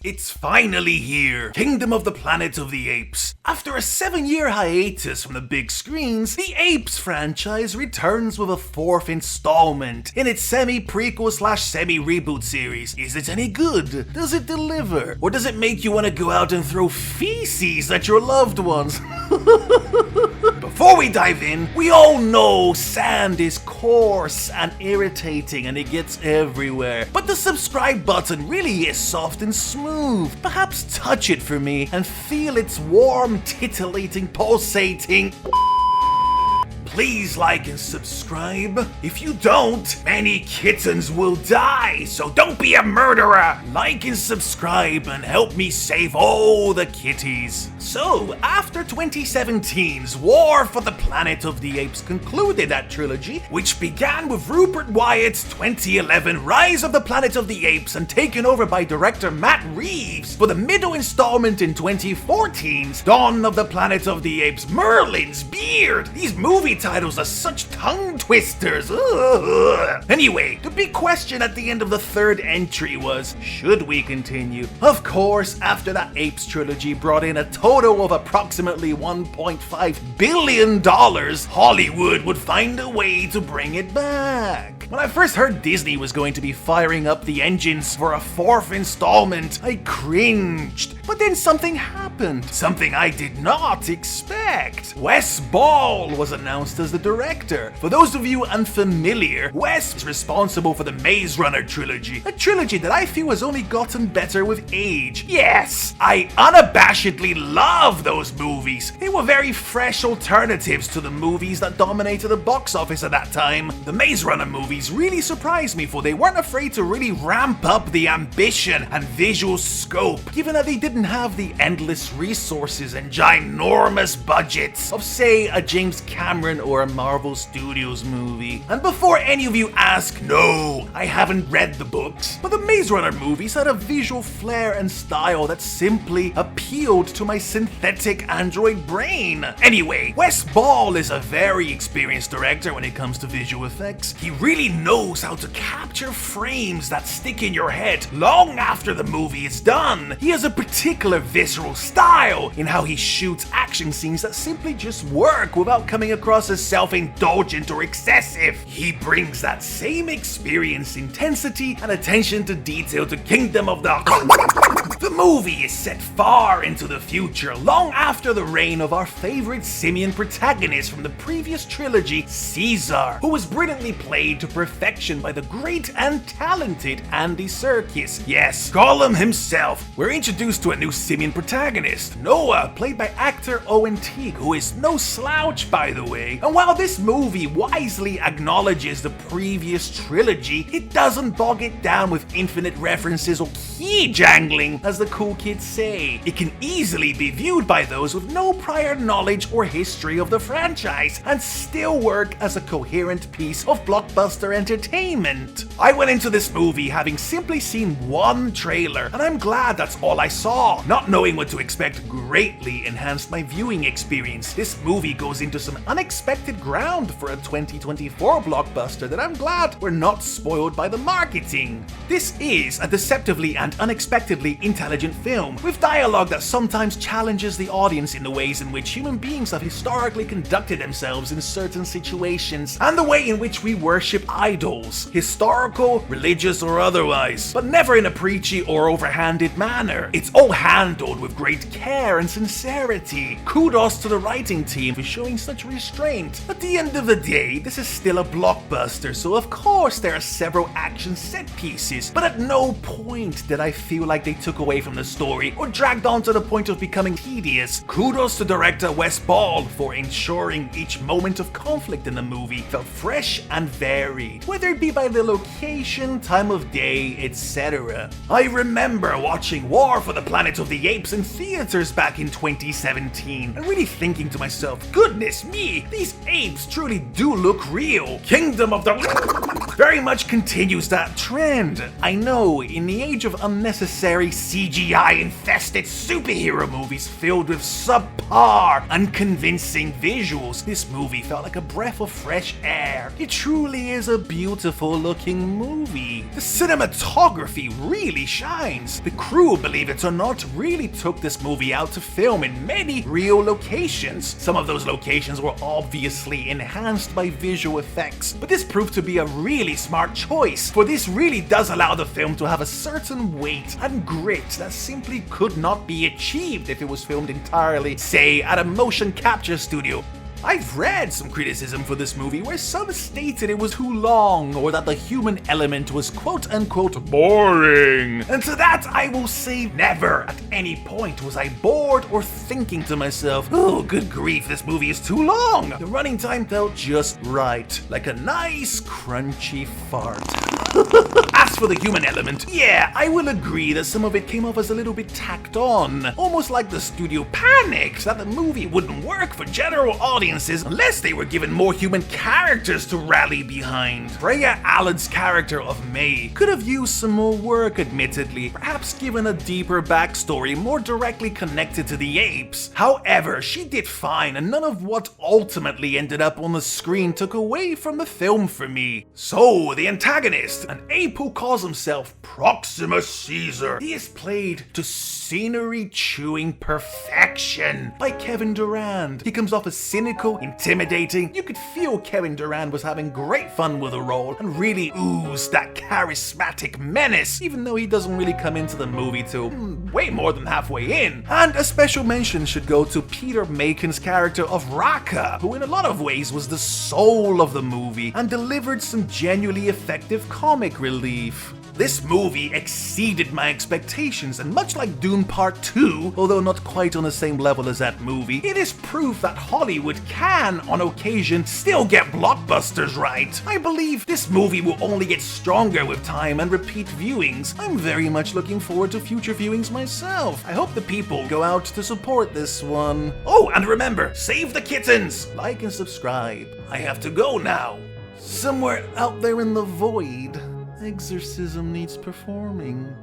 It's finally here! Kingdom of the Planet of the Apes. After a 7-year hiatus from the big screens, the Apes franchise returns with a 4th installment in its semi-prequel / semi-reboot series. Is it any good? Does it deliver? Or does it make you want to go out and throw feces at your loved ones? Before we dive in, we all know sand is coarse and irritating and it gets everywhere. But the subscribe button really is soft and smooth. Perhaps touch it for me and feel its warm, titillating, pulsating. Please like and subscribe. If you don't, many kittens will die, so don't be a murderer. Like and subscribe and help me save all the kitties. So, after 2017's War for the Planet of the Apes concluded that trilogy, which began with Rupert Wyatt's 2011 Rise of the Planet of the Apes and taken over by director Matt Reeves for the middle installment in 2014's Dawn of the Planet of the Apes, Merlin's Beard. These movie titles are such tongue twisters. Ugh. Anyway, the big question at the end of the 3rd entry was, should we continue? Of course, after that Apes trilogy brought in a total of approximately $1.5 billion, Hollywood would find a way to bring it back. When I first heard Disney was going to be firing up the engines for a 4th installment, I cringed. But then something happened. Something I did not expect. Wes Ball was announced as the director. For those of you unfamiliar, Wes is responsible for the Maze Runner trilogy, a trilogy that I feel has only gotten better with age. Yes, I unabashedly love those movies. They were very fresh alternatives to the movies that dominated the box office at that time. The Maze Runner movies really surprised me, for they weren't afraid to really ramp up the ambition and visual scope, given that they didn't have the endless resources and ginormous budgets of, say, a James Cameron or a Marvel Studios movie. And before any of you ask, no, I haven't read the books, but the Maze Runner movies had a visual flair and style that simply appealed to my synthetic android brain. Anyway, Wes Ball is a very experienced director when it comes to visual effects. He really knows how to capture frames that stick in your head long after the movie is done. He has a particular visceral style in how he shoots action scenes that simply just work without coming across as self-indulgent or excessive. He brings that same experience, intensity, and attention to detail to Kingdom of the... The movie is set far into the future, long after the reign of our favorite simian protagonist from the previous trilogy, Caesar, who was brilliantly played to perfection by the great and talented Andy Serkis. Yes, Gollum himself. We're introduced to a new simian protagonist, Noah, played by actor Owen Teague, who is no slouch, by the way. And while this movie wisely acknowledges the previous trilogy, it doesn't bog it down with infinite references or key jangling, as the cool kids say. It can easily be viewed by those with no prior knowledge or history of the franchise and still work as a coherent piece of blockbuster entertainment. I went into this movie having simply seen one trailer, and I'm glad that's all I saw. Not knowing what to expect greatly enhanced my viewing experience. This movie goes into some unexpected ground for a 2024 blockbuster that I'm glad we're not spoiled by the marketing. This is a deceptively and unexpectedly intelligent film, with dialogue that sometimes challenges the audience in the ways in which human beings have historically conducted themselves in certain situations, and the way in which we worship idols, historical, religious, or otherwise, but never in a preachy or overhanded manner. It's all handled with great care and sincerity. Kudos to the writing team for showing such restraint. At the end of the day, this is still a blockbuster, so of course there are several action set pieces, but at no point did I feel like they took away from the story or dragged on to the point of becoming tedious. Kudos to director Wes Ball for ensuring each moment of conflict in the movie felt fresh and varied, whether it be by the location, time of day, etc. I remember watching War for the Planet of the Apes in theaters back in 2017 and really thinking to myself, goodness me, these apes truly do look real. Kingdom of the... very much continues that trend. I know, in the age of unnecessary CGI-infested superhero movies filled with subpar, unconvincing visuals, this movie felt like a breath of fresh air. It truly is a beautiful looking movie. The cinematography really shines. The crew, believe it or not, really took this movie out to film in many real locations. Some of those locations were obviously enhanced by visual effects, but this proved to be a really smart choice, for this really does allow the film to have a certain weight and grit that simply could not be achieved if it was filmed entirely, say, at a motion capture studio. I've read some criticism for this movie where some stated it was too long or that the human element was quote-unquote boring. And to that I will say never at any point was I bored or thinking to myself, oh good grief, this movie is too long. The running time felt just right, like a nice crunchy fart. As for the human element, yeah, I will agree that some of it came off as a little bit tacked on. Almost like the studio panicked that the movie wouldn't work for general audiences unless they were given more human characters to rally behind. Freya Allen's character of May could have used some more work, admittedly, perhaps given a deeper backstory more directly connected to the apes. However, she did fine, and none of what ultimately ended up on the screen took away from the film for me. So, the antagonist, an ape who calls himself Proximus Caesar. He is played to scenery-chewing perfection by Kevin Durand. He comes off as cynical, intimidating. You could feel Kevin Durand was having great fun with the role and really oozed that charismatic menace, even though he doesn't really come into the movie till way more than halfway in. And a special mention should go to Peter Macon's character of Raka, who in a lot of ways was the soul of the movie and delivered some genuinely effective comic relief. This movie exceeded my expectations, and much like Dune Part 2, although not quite on the same level as that movie, it is proof that Hollywood can, on occasion, still get blockbusters right. I believe this movie will only get stronger with time and repeat viewings. I'm very much looking forward to future viewings myself. I hope the people go out to support this one. Oh, and remember, save the kittens! Like and subscribe. I have to go now. Somewhere out there in the void, exorcism needs performing.